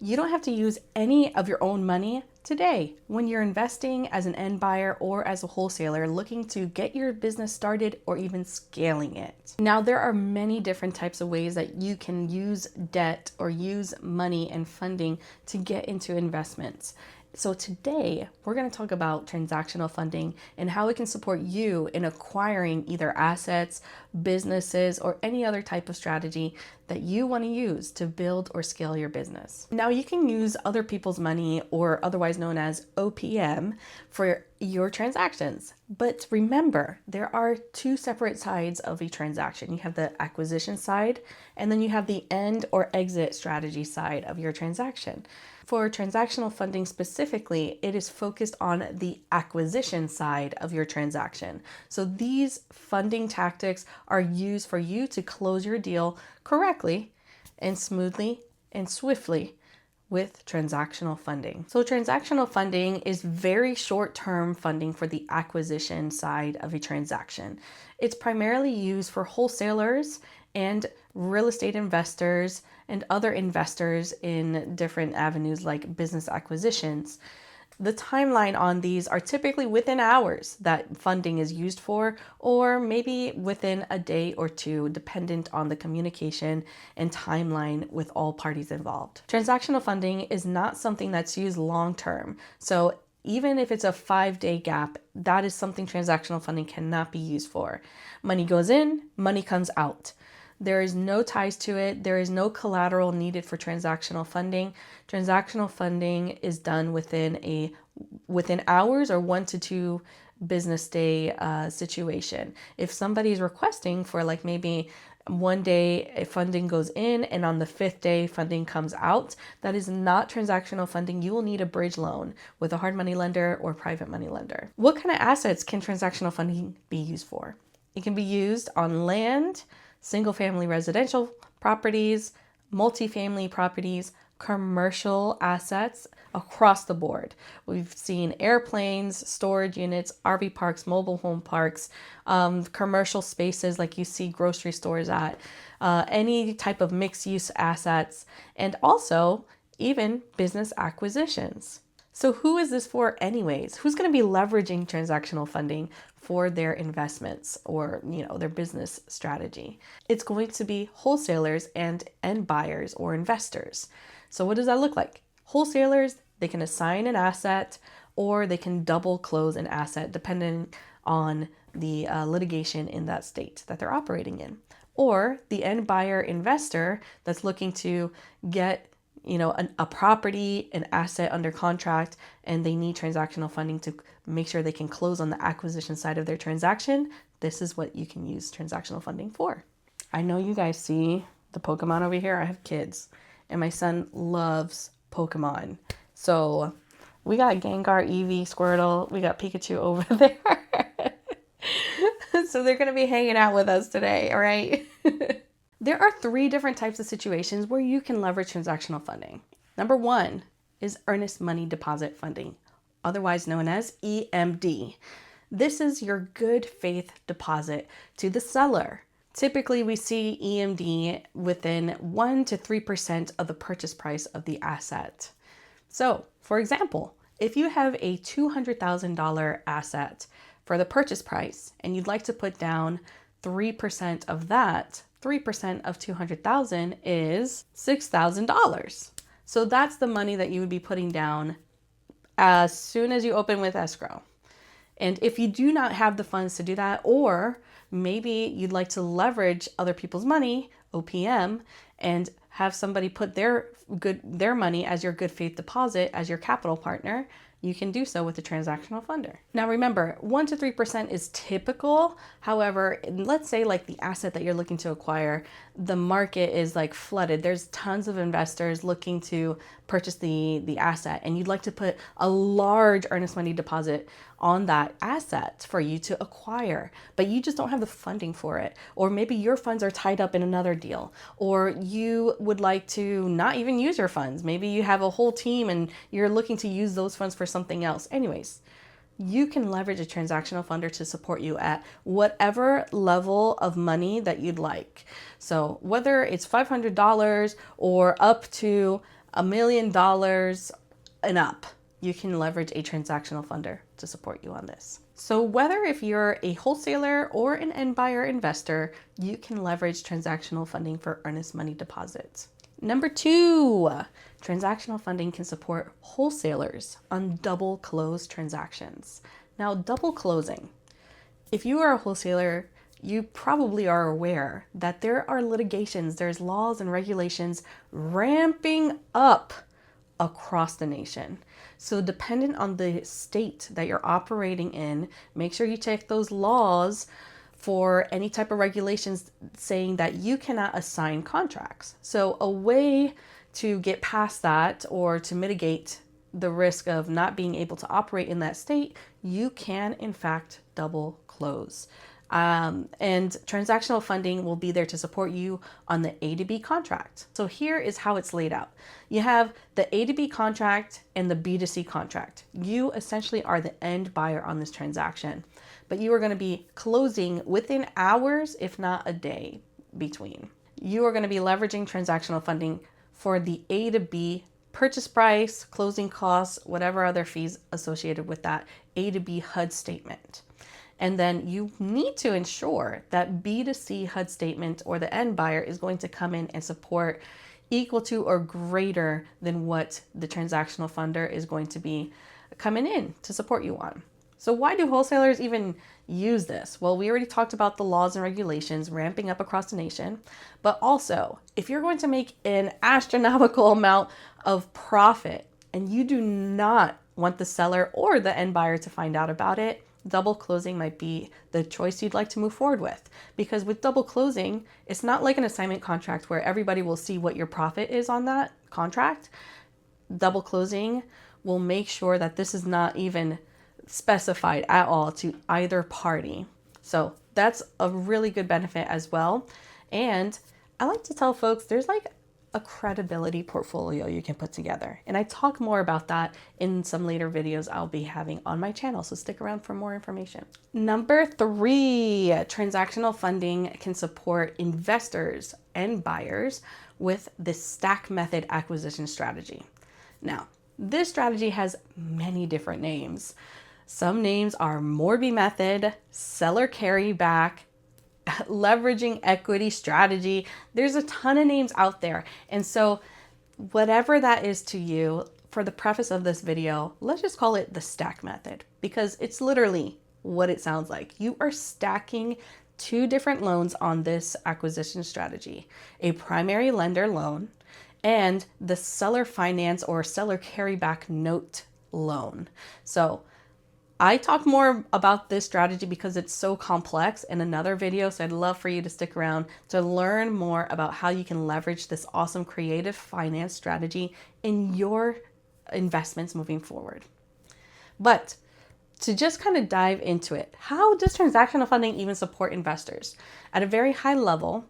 You don't have to use any of your own money today when you're investing as an end buyer or as a wholesaler looking to get your business started or even scaling it. Now, there are many different types of ways that you can use debt or use money and funding to get into investments. So today we're going to talk about transactional funding and how it can support you in acquiring either assets, businesses, or any other type of strategy that you want to use to build or scale your business. Now, you can use other people's money, or otherwise known as OPM, for your transactions. But remember, there are two separate sides of a transaction. You have the acquisition side, and then you have the end or exit strategy side of your transaction. For transactional funding specifically, it is focused on the acquisition side of your transaction. So these funding tactics are used for you to close your deal correctly and smoothly and swiftly with transactional funding. So transactional funding is very short-term funding for the acquisition side of a transaction. It's primarily used for wholesalers and real estate investors and other investors in different avenues like business acquisitions. The timeline on these are typically within hours that funding is used for, or maybe within a day or two, dependent on the communication and timeline with all parties involved. Transactional funding is not something that's used long term. So even if it's a 5-day gap, that is something transactional funding cannot be used for. Money goes in, money comes out. There is no ties to it. There is no collateral needed for transactional funding. Transactional funding is done within hours or 1 to 2 business day situation. If somebody is requesting for like maybe one day funding goes in and on the 5th day funding comes out, that is not transactional funding. You will need a bridge loan with a hard money lender or private money lender. What kind of assets can transactional funding be used for? It can be used on land, single-family residential properties, multifamily properties, commercial assets across the board. We've seen airplanes, storage units, RV parks, mobile home parks, commercial spaces like you see grocery stores at, any type of mixed-use assets, and also even business acquisitions. So who is this for anyways? Who's going to be leveraging transactional funding for their investments or, their business strategy? It's going to be wholesalers and end buyers or investors. So what does that look like? Wholesalers, they can assign an asset or they can double close an asset depending on the litigation in that state that they're operating in. Or the end buyer investor that's looking to get a property, an asset under contract, and they need transactional funding to make sure they can close on the acquisition side of their transaction. This is what you can use transactional funding for. I know you guys see the Pokemon over here. I have kids, and my son loves Pokemon. So we got Gengar, Eevee, Squirtle, we got Pikachu over there. So they're going to be hanging out with us today, all right? There are 3 different types of situations where you can leverage transactional funding. Number 1 is earnest money deposit funding, otherwise known as EMD. This is your good faith deposit to the seller. Typically, we see EMD within 1 to 3% of the purchase price of the asset. So, for example, if you have a $200,000 asset for the purchase price and you'd like to put down 3% of that, 3% of 200,000 is $6,000. So that's the money that you would be putting down as soon as you open with escrow. And if you do not have the funds to do that, or maybe you'd like to leverage other people's money, OPM, and have somebody put their money as your good faith deposit as your capital partner, you can do so with a transactional funder. Now remember, 1 to 3% is typical. However, let's say like the asset that you're looking to acquire, the market is like flooded. There's tons of investors looking to purchase the asset, and you'd like to put a large earnest money deposit on that asset for you to acquire, but you just don't have the funding for it. Or maybe your funds are tied up in another deal, or you would like to not even use your funds. Maybe you have a whole team and you're looking to use those funds for something else. Anyways, you can leverage a transactional funder to support you at whatever level of money that you'd like. So whether it's $500 or up to $1 million and up, you can leverage a transactional funder to support you on this. So whether if you're a wholesaler or an end buyer investor, you can leverage transactional funding for earnest money deposits. Number 2, transactional funding can support wholesalers on double close transactions. Now, double closing. If you are a wholesaler, you probably are aware that there are litigations, there's laws and regulations ramping up across the nation. So dependent on the state that you're operating in, make sure you check those laws for any type of regulations saying that you cannot assign contracts. So a way to get past that or to mitigate the risk of not being able to operate in that state, you can in fact double close. And transactional funding will be there to support you on the A to B contract. So here is how it's laid out. You have the A to B contract and the B to C contract. You essentially are the end buyer on this transaction, but you are going to be closing within hours, if not a day between. You are going to be leveraging transactional funding for the A to B purchase price, closing costs, whatever other fees associated with that A to B HUD statement. And then you need to ensure that B to C HUD statement or the end buyer is going to come in and support equal to or greater than what the transactional funder is going to be coming in to support you on. So why do wholesalers even use this? Well, we already talked about the laws and regulations ramping up across the nation, but also if you're going to make an astronomical amount of profit and you do not want the seller or the end buyer to find out about it, double closing might be the choice you'd like to move forward with. Because with double closing, it's not like an assignment contract where everybody will see what your profit is on that contract. Double closing will make sure that this is not even specified at all to either party. So that's a really good benefit as well. And I like to tell folks there's like a credibility portfolio you can put together. And I talk more about that in some later videos I'll be having on my channel. So stick around for more information. Number 3, transactional funding can support investors and buyers with the stack method acquisition strategy. Now, this strategy has many different names. Some names are Morby method, seller carryback, leveraging equity strategy. There's a ton of names out there. And so whatever that is to you, for the preface of this video, let's just call it the stack method because it's literally what it sounds like. You are stacking 2 different loans on this acquisition strategy, a primary lender loan and the seller finance or seller carryback note loan. So I talk more about this strategy because it's so complex in another video, so I'd love for you to stick around to learn more about how you can leverage this awesome creative finance strategy in your investments moving forward. But to just kind of dive into it, how does transactional funding even support investors? At a very high level,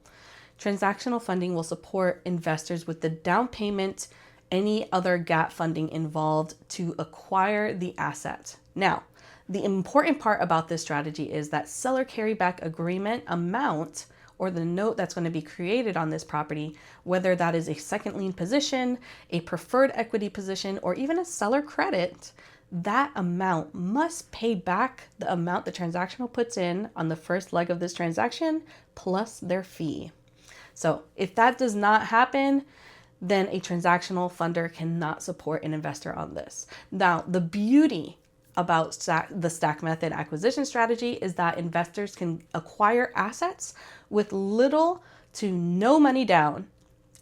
transactional funding will support investors with the down payment, any other gap funding involved to acquire the asset. Now, the important part about this strategy is that seller carryback agreement amount or the note that's going to be created on this property, whether that is a second lien position, a preferred equity position, or even a seller credit, that amount must pay back the amount the transactional puts in on the first leg of this transaction plus their fee. So if that does not happen, then a transactional funder cannot support an investor on this. Now, the beauty about the stack method acquisition strategy is that investors can acquire assets with little to no money down,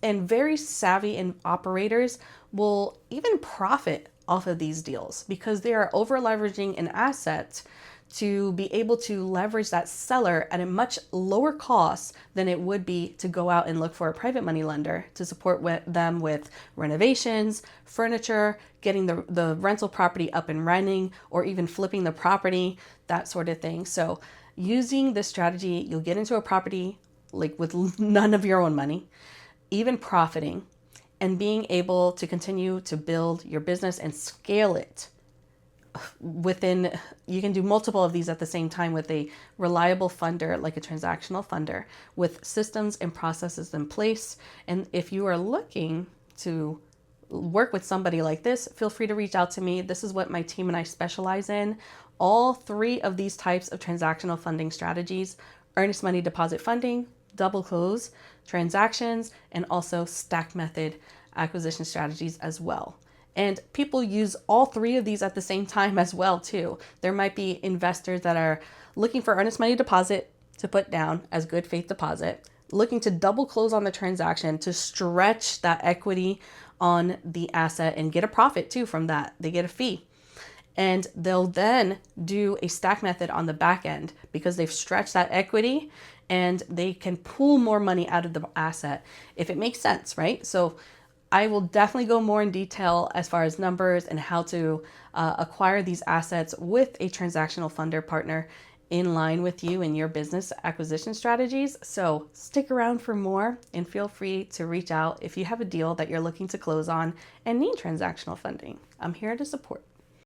and very savvy operators will even profit off of these deals because they are over leveraging an asset to be able to leverage that seller at a much lower cost than it would be to go out and look for a private money lender to support them with renovations, furniture, getting the rental property up and running, or even flipping the property, that sort of thing. So using this strategy, you'll get into a property like with none of your own money, even profiting, and being able to continue to build your business and scale it within. You can do multiple of these at the same time with a reliable funder like a transactional funder with systems and processes in place. And if you are looking to work with somebody like this, feel free to reach out to me. This is what my team and I specialize in. All three of these types of transactional funding strategies: earnest money deposit funding, double close transactions, and also stack method acquisition strategies as well. And people use all three of these at the same time as well too. There might be investors that are looking for earnest money deposit to put down as good faith deposit, looking to double close on the transaction to stretch that equity on the asset and get a profit too from that. They get a fee. And they'll then do a stack method on the back end because they've stretched that equity and they can pull more money out of the asset if it makes sense, right? So I will definitely go more in detail as far as numbers and how to acquire these assets with a transactional funder partner in line with you and your business acquisition strategies. So stick around for more and feel free to reach out if you have a deal that you're looking to close on and need transactional funding. I'm here to support.